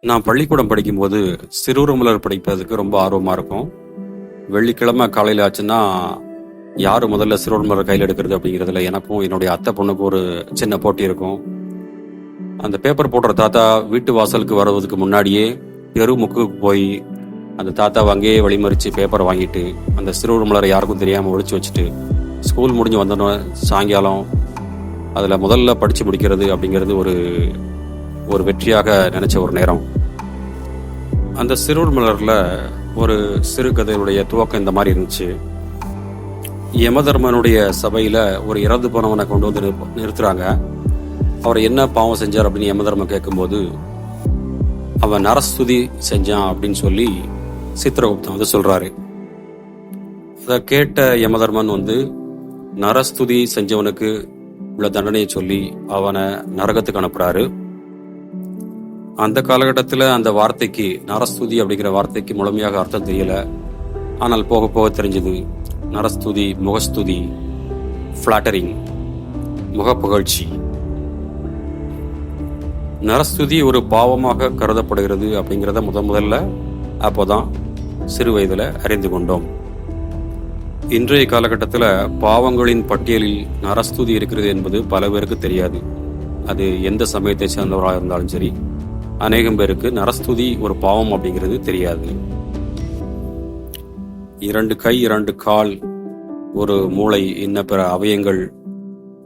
நான் பள்ளிக்கூடம் படிக்கும்போது சிறுவர் படிப்பதற்கு ரொம்ப ஆர்வமா இருக்கும். வெள்ளிக்கிழமை காலையில ஆச்சுன்னா யாரு முதல்ல சிறுவர் மலர் கையில் எடுக்கிறது அப்படிங்கிறதுல எனக்கும் என்னுடைய அத்தை பொண்ணுக்கும் ஒரு சின்ன போட்டி இருக்கும். அந்த பேப்பர் போடுற தாத்தா வீட்டு வாசலுக்கு வருவதற்கு முன்னாடியே தெருமுக்கு போய் அந்த தாத்தாவை அங்கேயே வழிமறிச்சு பேப்பரை வாங்கிட்டு அந்த சிறுவர் மலரை யாருக்கும் தெரியாம ஒழிச்சு வச்சுட்டு ஸ்கூல் முடிஞ்சு வந்தோன்னு சாயங்காலம் அதுல முதல்ல படிச்சு முடிக்கிறது அப்படிங்கிறது ஒரு ஒரு வெற்றியாக நினைச்ச ஒரு நேரம். அந்த சிறுவர் மலர்ல ஒரு சிறுகதையுடைய துவக்கம் இந்த மாதிரி இருந்துச்சு. யமதர்மனுடைய சபையில ஒரு இறந்து போனவனை கொண்டு வந்து நிறுத்துறாங்க. அவர் என்ன பாவம் செஞ்சார் அப்படின்னு யமதர்மன் கேட்கும்போது அவன் நரஸ்துதி செஞ்சான் அப்படின்னு சொல்லி சித்திரகுப்தன் வந்து சொல்றாரு. அதை கேட்ட யமதர்மன் வந்து நரஸ்துதி செஞ்சவனுக்கு உள்ள தண்டனையை சொல்லி அவனை நரகத்துக்கு அனுப்புறாரு. அந்த காலகட்டத்தில் அந்த வார்த்தைக்கு நரஸ்துதி அப்படிங்கிற வார்த்தைக்கு முழுமையாக அர்த்தம் தெரியல. ஆனால் போக போக தெரிஞ்சது நரஸ்துதி முகஸ்துதி, ஃபிளாட்டரிங், முகப்புகழ்ச்சி. நரஸ்துதி ஒரு பாவமாக கருதப்படுகிறது அப்படிங்கிறத முதல்ல அப்போதான் சிறு வயதுல அறிந்து கொண்டோம். இன்றைய காலகட்டத்தில் பாவங்களின் பட்டியலில் நரஸ்துதி இருக்கிறது என்பது பல பேருக்கு தெரியாது. அது எந்த சமயத்தை சேர்ந்தவராக இருந்தாலும் சரி, அநேகம் பேருக்கு நரஸ்துதி ஒரு பாவம் அப்படிங்கிறது தெரியாது. 2 கை 2 கால் ஒரு மூளை இன்ன பிற அவயங்கள்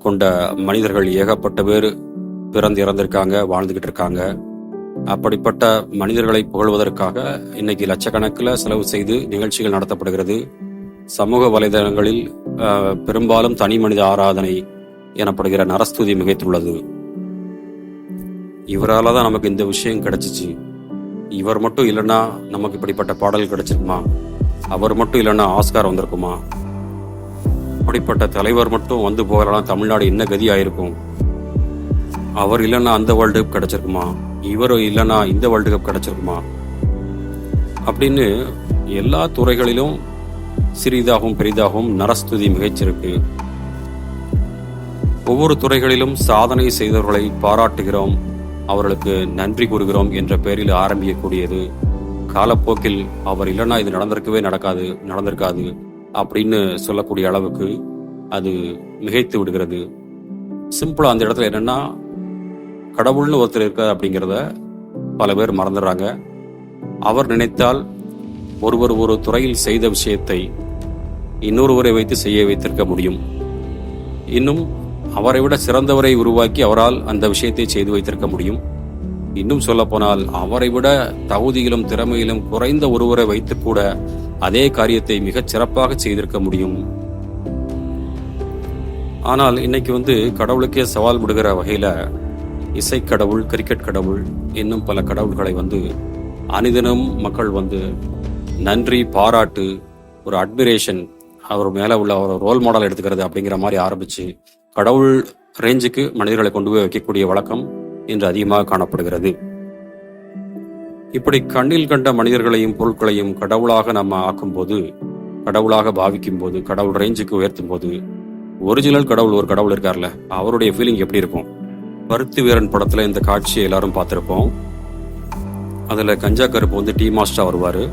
கொண்ட மனிதர்கள் ஏகப்பட்ட பேர் பிறந்து இறந்திருக்காங்க, வாழ்ந்துகிட்டு இருக்காங்க. அப்படிப்பட்ட மனிதர்களை புகழ்வதற்காக இன்னைக்கு லட்சக்கணக்கில் செலவு செய்து நிகழ்ச்சிகள் நடத்தப்படுகிறது. சமூக வலைதளங்களில் பெரும்பாலும் தனி மனித ஆராதனை எனப்படுகிற நரஸ்துதி மிகைத்துள்ளது. இவரால தான் நமக்கு இந்த விஷயம் கிடைச்சிச்சு, இவர் மட்டும் இல்லைன்னா நமக்கு இப்படிப்பட்ட பாடல் கிடைச்சிருக்குமா, அவர் மட்டும் இல்லைன்னா ஆஸ்கார் வந்திருக்குமா, அப்படிப்பட்ட தலைவர் மட்டும் வந்து போகலாம் தமிழ்நாடு என்ன கதி ஆயிருக்கும், அவர் இல்லைன்னா அந்த வேர்ல்டு கப் கிடைச்சிருக்குமா, இவர் இல்லைன்னா இந்த வேர்ல்டு கப் கிடைச்சிருக்குமா அப்படின்னு எல்லா துறைகளிலும் சிறிதாகவும் பெரிதாகவும் நரஸ்துதி மிகைச்சிருக்கு. ஒவ்வொரு துறைகளிலும் சாதனை செய்தவர்களை பாராட்டுகிறோம், அவர்களுக்கு நன்றி கூறுகிறோம் என்ற பெயரில் ஆரம்பிக்கக்கூடியது காலப்போக்கில் அவர் இல்லைன்னா இது நடந்திருக்காது அப்படின்னு சொல்லக்கூடிய அளவுக்கு அது மிகைத்து விடுகிறது. சிம்பிளா அந்த இடத்துல என்னன்னா, கடவுள்னு ஒருத்தர் இருக்கார் அப்படிங்கிறத பல பேர் மறந்துடுறாங்க. அவர் நினைத்தால் ஒருவர் ஒரு துறையில் செய்த விஷயத்தை இன்னொருவரை வைத்து செய்ய வைத்திருக்க முடியும். இன்னும் அவரை விட சிறந்தவரை உருவாக்கி அவரால் அந்த விஷயத்தை செய்து வைத்திருக்க முடியும். இன்னும் சொல்ல போனால் அவரை விட தகுதியிலும் திறமையிலும் குறைந்த ஒருவரை வைத்து கூட அதே காரியத்தை மிகச் சிறப்பாக செய்திருக்க முடியும். ஆனால் இன்னைக்கு கடவுளுக்கே சவால் விடுகிற வகையில இசைக்கடவுள், கிரிக்கெட் கடவுள், இன்னும் பல கடவுள்களை அனிதனும் மக்கள் நன்றி, பாராட்டு, ஒரு அட்மிரேஷன், அவர் மேல உள்ள ஒரு ரோல் மாடல் எடுத்துக்கிறது அப்படிங்கிற மாதிரி ஆரம்பிச்சு கடவுள் ரேஞ்சுக்கு மனிதர்களை கொண்டு போய் வைக்கக்கூடிய வழக்கம் இன்று அதிகமாக காணப்படுகிறது. இப்படி கண்ணில் கண்ட மனிதர்களையும் பொருட்களையும் கடவுளாக நம்ம ஆக்கும்போது, கடவுளாக பாவிக்கும் போது, கடவுள் ரேஞ்சுக்கு உயர்த்தும் போது, ஒரிஜினல் கடவுள் ஒரு கடவுள் இருக்கார்ல, அவருடைய ஃபீலிங் எப்படி இருக்கும்? பருத்தி வீரன் படத்துல இந்த காட்சியை எல்லாரும் பார்த்திருப்போம். அதுல கஞ்சா கருப்பு டீ மாஸ்டரா வருவாரு.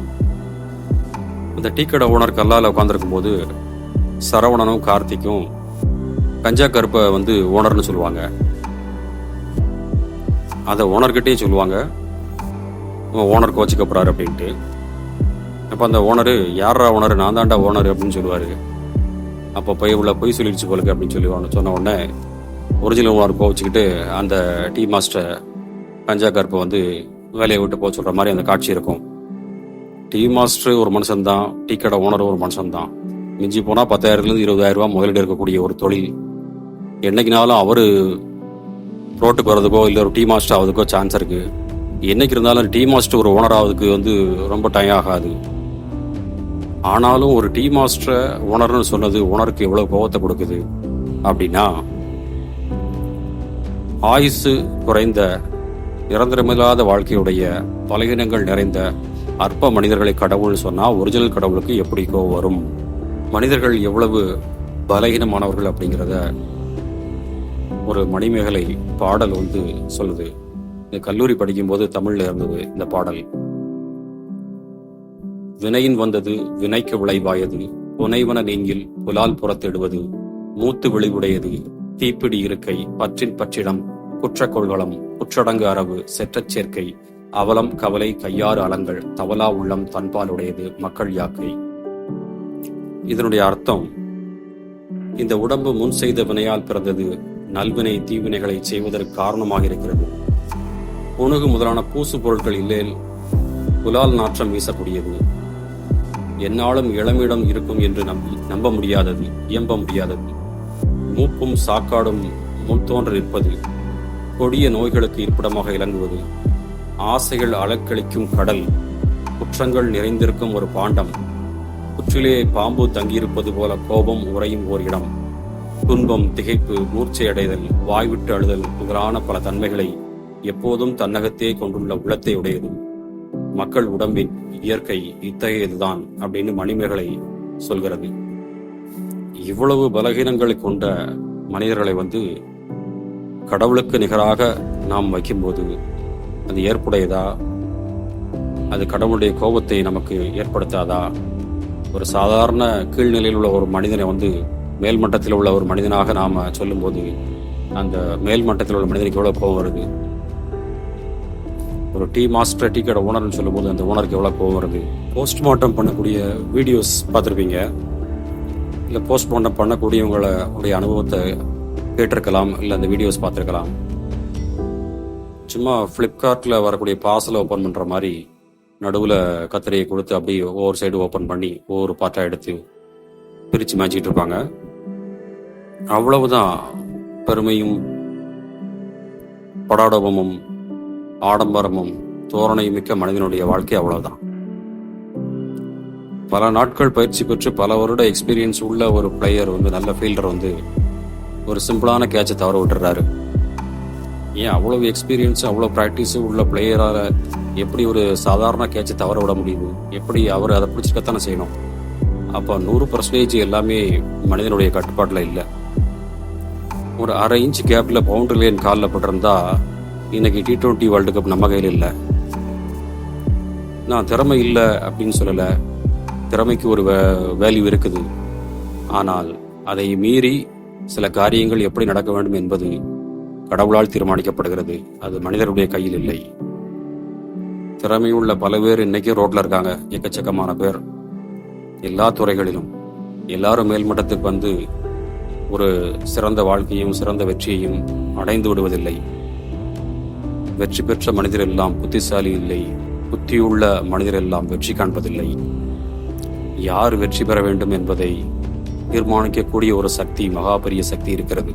அந்த டீ கடை ஓனர் கல்லால உட்காந்துருக்கும் போது சரவணனும் கார்த்திக்கும் கஞ்சா கருப்பை ஓனர்னு சொல்லுவாங்க. அதை ஓனர்கிட்டே சொல்லுவாங்க, ஓனர் கோச்சிக்கப்படுறாரு அப்படின்ட்டு. அப்போ அந்த ஓனரு, யாரா ஓனர், நான் தாண்டா ஓனர் அப்படின்னு சொல்லுவாரு. அப்போ பொய் சொல்லிடுச்சு போலுக்கு அப்படின்னு சொல்லி சொன்ன உடனே ஒரிஜினல் ஓனர் கோச்சிக்கிட்டு அந்த டீ மாஸ்டர் கஞ்சா கருப்பை வேலையை விட்டு போக சொல்ற மாதிரி அந்த காட்சி இருக்கும். டீ மாஸ்டர் ஒரு மனுஷன் தான், டீ கடை ஓனர் ஒரு மனுஷன் தான். மிஞ்சி போனா 10,000 to 20,000 முதலீடு இருக்கக்கூடிய ஒரு தொழில். என்னைக்குனாலும் அவரு ரோட்டுக்கு வர்றதுக்கோ இல்லை ஒரு டீ மாஸ்டர் ஆகுதுக்கோ சான்ஸ் இருக்கு. என்னைக்கு இருந்தாலும் டீ மாஸ்டர் ஒரு ஓனர் ஆகுதுக்கு ரொம்ப டைம் ஆகாது. ஆனாலும் ஒரு டீ மாஸ்டர் ஓனர்னு சொன்னது ஓனருக்கு எவ்வளவு கோபத்தை கொடுக்குது அப்படின்னா, ஆயுசு குறைந்த, நிரந்தரமில்லாத வாழ்க்கையுடைய பலகீனங்கள் நிறைந்த அற்ப மனிதர்களை கடவுள் சொன்னா ஒரிஜினல் கடவுளுக்கு எப்படி கோவம் வரும்? மனிதர்கள் எவ்வளவு பலகீனமானவர்கள் அப்படிங்கிறத ஒரு மணிமேகலை பாடல் சொல்லுது. இந்த கல்லூரி படிக்கும்போது தமிழ்ல இருந்தது இந்த பாடல். வினையின் வந்தது வினைக்கு விளைவாயது, புனைவன நீங்கில் புலால் புறத்திடுவது, மூத்து விளைவுடையது தீப்பிடி இருக்கை, பற்றின் பற்றிடம் குற்றக் கொள்கலம், குற்றடங்கு அரவு செற்றச் சேர்க்கை, அவலம் கவலை கையாறு அலங்கள், தவலா உள்ளம் தன்பாலுடையது மக்கள் யாக்கை. இதனுடைய அர்த்தம், இந்த உடம்பு முன் செய்த வினையால் பிறந்தது, நல்வினை தீவினைகளை செய்வதற்கு காரணமாக இருக்கிறது. புணுகு முதலான பூசு பொருட்கள் இல்லேல் புலால் நாற்றம் வீசக்கூடியது. எந்நாளும் இளமிடம் இருக்கும் என்று நம்ப முடியாதது, இயம்ப முடியாதது. மூப்பும் சாக்காடும் முன்தோன்ற நிற்பது, கொடிய நோய்களுக்கு இருப்பிடமாக இலங்குவது, ஆசைகள் அலக்களிக்கும் கடல், குற்றங்கள் நிறைந்திருக்கும் ஒரு பாண்டம், புற்றிலே பாம்பு தங்கியிருப்பது போல கோபம் உறையும் ஓர் இடம், துன்பம் திகைப்பு மூர்ச்சை அடைதல் வாய்விட்டு அழுதல் முதலான பல தன்மைகளை எப்போதும் தன்னகத்தே கொண்டுள்ள உள்ளத்தை உடையது. மக்கள் உடம்பின் இயற்கை இத்தகையதுதான் அப்படின்னு மணிமேகலை சொல்கிறது. இவ்வளவு பலகீனங்களை கொண்ட மனிதர்களை கடவுளுக்கு நிகராக நாம் வைக்கும்போது அது ஏற்புடையதா? அது கடவுளுடைய கோபத்தை நமக்கு ஏற்படுத்தாதா? ஒரு சாதாரண கீழ்நிலையில் உள்ள ஒரு மனிதனை மேல்மட்டத்தில் உள்ள ஒரு மனிதனாக நாம சொல்லும்போது அந்த மேல்மட்டத்தில் உள்ள மனிதனுக்கு எவ்வளவு கோபம் வருது? ஒரு டீ மாஸ்டர் டீ கடை ஓனர்னு சொல்லும்போது அந்த ஓனருக்கு எவ்வளவு கோபம் வருது? போஸ்ட்மார்ட்டம் பண்ணக்கூடிய வீடியோஸ் பார்த்துருப்பீங்க, இல்லை போஸ்ட்மார்ட்டம் பண்ணக்கூடியவங்களுடைய அனுபவத்தை கேட்டிருக்கலாம், இல்லை அந்த வீடியோஸ் பார்த்துருக்கலாம். சும்மா ஃப்ளிப்கார்ட்டில் வரக்கூடிய பார்சலை ஓப்பன் பண்ணுற மாதிரி நடுவில் கத்திரியை கொடுத்து அப்படியே ஒவ்வொரு சைடு ஓப்பன் பண்ணி ஒவ்வொரு பார்ட்டாக எடுத்து பிரித்து மாச்சிக்கிட்டு இருப்பாங்க. அவ்வளவுதான் பெருமையும் படாடபமும் ஆடம்பரமும் தோரணையும் மிக்க மனிதனுடைய வாழ்க்கை. அவ்வளவுதான். பல நாட்கள் பயிற்சி பெற்று பல வருட எக்ஸ்பீரியன்ஸ் உள்ள ஒரு பிளேயர் நல்ல ஃபீல்டர் ஒரு சிம்பிளான கேட்சை தவற விட்டுறாரு. ஏன் அவ்வளவு எக்ஸ்பீரியன்ஸ் அவ்வளவு ப்ராக்டிஸ் உள்ள பிளேயரால எப்படி ஒரு சாதாரண கேட்சை தவற விட முடியுது? எப்படி அவர் அதை பிடிச்சிக்கத்தானே செய்யணும்? அப்போ 100% எல்லாமே மனிதனுடைய கட்டுப்பாட்டில் இல்லை. ஒரு அரை இன்ச் கேப்ல பவுண்டரி லைன் காலில் பட்டிருந்தா இன்னைக்கு T20 வேர்ல்டு கப் நம்ம கையில் இல்லை. நான் திறமை இல்லை அப்படின்னு சொல்லலை, திறமைக்கு ஒரு வேல்யூ இருக்குது. ஆனால் அதை மீறி சில காரியங்கள் எப்படி நடக்க வேண்டும் என்பது கடவுளால் தீர்மானிக்கப்படுகிறது. அது மனிதருடைய கையில் இல்லை. திறமையுள்ள பல பேர் இன்னைக்கு ரோட்ல இருக்காங்க, எக்கச்சக்கமான பேர், எல்லா துறைகளிலும். எல்லாரும் மேல்மட்டத்துக்கு ஒரு சிறந்த வாழ்க்கையும் சிறந்த வெற்றியையும் அடைந்து விடுவதில்லை. வெற்றி பெற்ற மனிதர் எல்லாம் புத்திசாலி இல்லை, புத்தியுள்ள மனிதர் எல்லாம் வெற்றி காண்பதில்லை. யார் வெற்றி பெற வேண்டும் என்பதை தீர்மானிக்கக்கூடிய ஒரு சக்தி, மகா பெரிய சக்தி இருக்கிறது.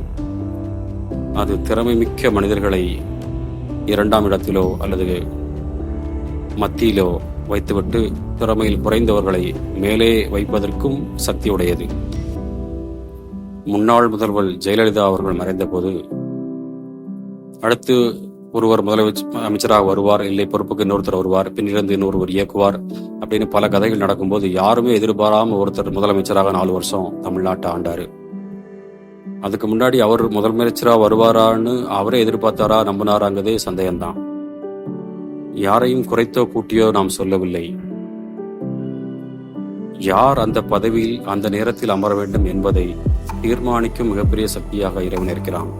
அது திறமை மிக்க மனிதர்களை 2ஆம் இடத்திலோ அல்லது மத்தியிலோ வைத்துவிட்டு திறமையில் குறைந்தவர்களை மேலே வைப்பதற்கும் சக்தியுடையது. முன்னாள் முதல்வர் ஜெயலலிதா அவர்கள் மறைந்த போது அடுத்து ஒருவர் முதலமைச்சராக வருவார், இல்லை பொறுப்புக்கு இன்னொருத்தர் வருவார், பின்னிருந்து இன்னொருவர் இயக்குவார் அப்படின்னு பல கதைகள் நடக்கும்போது யாருமே எதிர்பாராம ஒருத்தர் முதலமைச்சராக 4 வருஷம் தமிழ்நாட்டை ஆண்டாரு. அதுக்கு முன்னாடி அவர் முதலமைச்சராக வருவாரான்னு அவரே எதிர்பார்த்தாரா நம்பினாராங்கிறதே சந்தேகம்தான். யாரையும் குறைத்தோ கூட்டியோ நாம் சொல்லவில்லை. யார் அந்த பதவியில் அந்த நேரத்தில் அமர வேண்டும் என்பதை தீர்மானிக்கும் மிகப்பெரிய சக்தியாக இறைவன் இருக்கிறான்.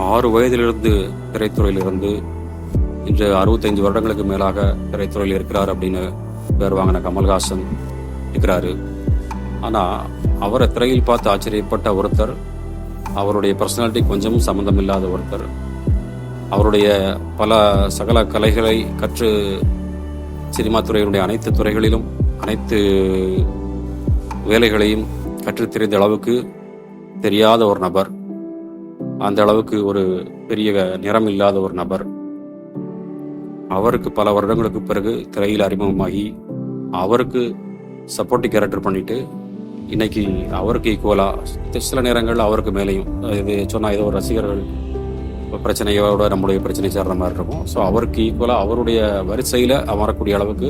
6 வயதிலிருந்து திரைத்துறையில் இருந்து இன்று 65 வருடங்களுக்கு மேலாக திரைத்துறையில் இருக்கிறார் அப்படின்னு பேர் வாங்கின கமல்ஹாசன் இருக்கிறாரு. ஆனா அவரை திரையில் பார்த்து ஆச்சரியப்பட்ட ஒருத்தர், அவருடைய பர்சனாலிட்டி கொஞ்சமும் சம்பந்தம் இல்லாத ஒருத்தர், அவருடைய பல சகல கலைகளை கற்று சினிமா துறையினுடைய அனைத்து துறைகளிலும் அனைத்து வேலைகளையும் கற்றுத் தெரிந்த அளவுக்கு தெரியாத ஒரு நபர், அந்த அளவுக்கு ஒரு பெரிய நிறம் இல்லாத ஒரு நபர், அவருக்கு பல வருடங்களுக்கு பிறகு திரையில் அறிமுகமாகி அவருக்கு சப்போர்ட்டிவ் கேரக்டர் பண்ணிட்டு இன்னைக்கு அவருக்கு ஈக்குவலா சில நேரங்கள் அவருக்கு மேலேயும், இது சொன்னா ஏதோ ஒரு ரசிகர்கள் பிரச்சனையோட நம்முடைய பிரச்சனை சேர்ற மாதிரி இருக்கும். ஸோ அவருக்கு ஈக்குவலா அவருடைய வரிசையில அமரக்கூடிய அளவுக்கு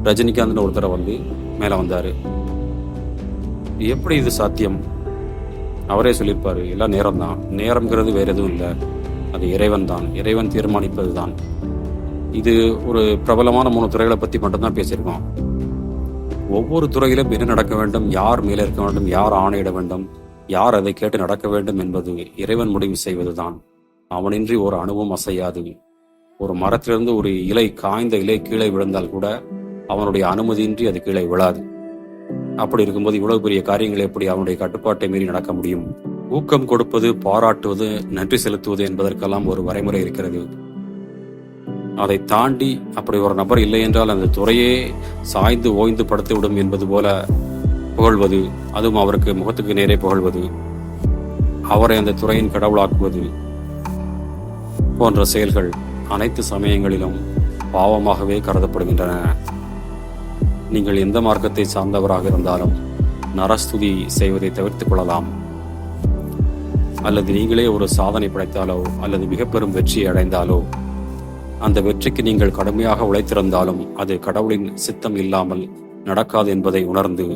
ரஜினிகாந்த் ஒருத்தரை மேல வந்தாரு. எப்படி இது சாத்தியம்? அவரே சொல்லியிருப்பாரு, எல்லாம் நேரம் தான், நேரம்ங்கிறது வேற எதுவும் இல்லை, அது இறைவன் தான், இறைவன் தீர்மானிப்பது தான். இது ஒரு பிரபலமான 3 துறைகளை பற்றி மட்டும்தான் பேசியிருக்கோம். ஒவ்வொரு துறையிலும் என்ன நடக்க வேண்டும், யார் மேலே இருக்க வேண்டும், யார் ஆணையிட வேண்டும், யார் அதை கேட்டு நடக்க வேண்டும் என்பது இறைவன் முடிவு செய்வதுதான். அவனின்றி ஒரு அணுவும் அசையாது. ஒரு மரத்திலிருந்து ஒரு இலை, காய்ந்த இலை கீழே விழுந்தால் கூட அவனுடைய அனுமதியின்றி அது கீழே விழாது. அப்படி இருக்கும்போது இவ்வளவு பெரிய காரியங்களை எப்படி அவனுடைய கட்டுப்பாட்டை மீறி நடக்க முடியும்? ஊக்கம் கொடுப்பது, பாராட்டுவது, நன்றி செலுத்துவது என்பதற்கெல்லாம் ஒரு வரைமுறை இருக்கிறது. அதை தாண்டி அப்படி ஒரு நபர் இல்லை என்றால் அந்த துறையே சாய்ந்து ஓய்ந்து படுத்து விடும் என்பது போல புகழ்வது, அதுவும் அவருக்கு முகத்துக்கு நேரே புகழ்வது, அவரை அந்த துறையின் கடவுளாக்குவது போன்ற செயல்கள் அனைத்து சமயங்களிலும் பாவமாகவே கருதப்படுகின்றன. நீங்கள் எந்த மார்க்கத்தை சார்ந்தவராக இருந்தாலும் நரஸ்துதி செய்வதை தவிர்த்துக் கொள்ளலாம். அல்லது நீங்களே ஒரு சாதனை படைத்தாலோ அல்லது மிக பெரும் வெற்றியை அடைந்தாலோ, அந்த வெற்றிக்கு நீங்கள் கடுமையாக உழைத்திருந்தாலும் அது கடவுளின் சித்தம் இல்லாமல் நடக்காது என்பதை உணர்ந்து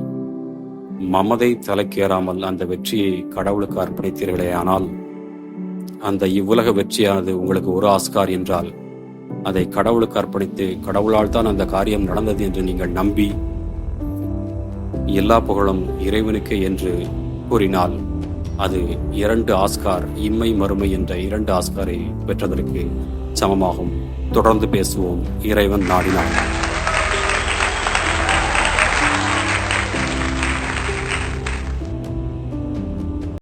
மமதை தலைக்கேறாமல் அந்த வெற்றியை கடவுளுக்கு அர்ப்பணித்தீர்களே ஆனால், அந்த இவ்வுலக வெற்றியானது உங்களுக்கு ஒரு ஆஸ்கார் என்றால் அதை கடவுளுக்கு அர்ப்பணித்து கடவுளால் தான் அந்த காரியம் நடந்தது என்று நீங்கள் நம்பி எல்லா புகழும் இறைவனுக்கே என்று கூறினால் அது 2 ஆஸ்கார், இம்மை மறுமை என்ற 2 ஆஸ்காரை பெற்றதற்கு சமமாகும். தொடர்ந்து பேசுவோம், இறைவன் நாடினார்.